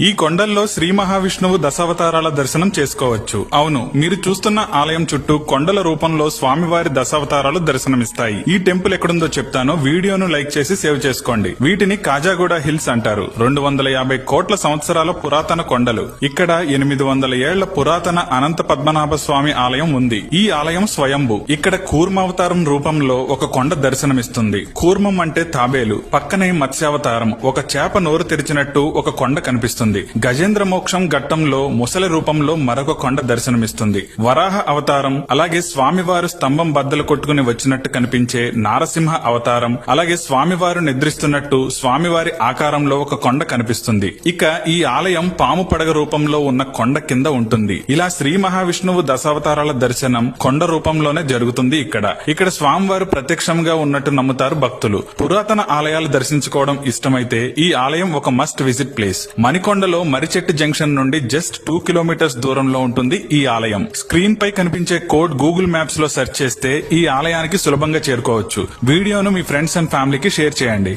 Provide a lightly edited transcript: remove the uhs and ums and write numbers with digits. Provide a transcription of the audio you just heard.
ఈ కొండల్లో శ్రీ మహావిష్ణువు దశావతారాల దర్శనం చేసుకోవచ్చు. అవును, మీరు చూస్తున్న ఆలయం చుట్టూ కొండల రూపంలో స్వామివారి దశావతారాలు దర్శనమిస్తాయి. ఈ టెంపుల్ ఎక్కడుందో చెప్తాను, వీడియోను లైక్ చేసి సేవ్ చేసుకోండి. వీటిని కాజాగూడ హిల్స్ అంటారు. 250 కోట్ల సంవత్సరాల పురాతన కొండలు. ఇక్కడ 800 ఏళ్ల పురాతన అనంత పద్మనాభ స్వామి ఆలయం ఉంది. ఈ ఆలయం స్వయంభు. ఇక్కడ కూర్మావతారం రూపంలో ఒక కొండ దర్శనమిస్తుంది. కూర్మం అంటే తాబేలు, పక్కనే మత్స్యావతారం, ఒక చేప నోరు తెరిచినట్టు ఒక కొండ కనిపిస్తుంది. గజేంద్ర మోక్షం ఘట్టంలో ముసలి రూపంలో మరొక కొండ దర్శనమిస్తుంది. వరాహ అవతారం, అలాగే స్వామివారు స్తంభం బద్దలు కొట్టుకుని వచ్చినట్టు కనిపించే నారసింహ అవతారం, అలాగే స్వామివారు నిద్రిస్తున్నట్టు స్వామివారి ఆకారంలో ఒక కొండ కనిపిస్తుంది. ఇక ఈ ఆలయం పాము పడగ రూపంలో ఉన్న కొండ కింద ఉంటుంది. ఇలా శ్రీ మహావిష్ణువు దశావతారాల దర్శనం కొండ రూపంలోనే జరుగుతుంది. ఇక్కడ స్వామివారు ప్రత్యక్షంగా ఉన్నట్టు నమ్ముతారు భక్తులు. పురాతన ఆలయాలు దర్శించుకోవడం ఇష్టమైతే ఈ ఆలయం ఒక మస్ట్ విజిట్ ప్లేస్. మణికొండలో మరిచెట్టు జంక్షన్ నుండి జస్ట్ 2 కిలోమీటర్స్ దూరంలో ఉంటుంది ఈ ఆలయం. స్క్రీన్ పై కనిపించే కోడ్ గూగుల్ మ్యాప్స్ లో సెర్చ్ చేస్తే ఈ ఆలయానికి సులభంగా చేరుకోవచ్చు. వీడియోను మీ ఫ్రెండ్స్ అండ్ ఫ్యామిలీకి షేర్ చేయండి.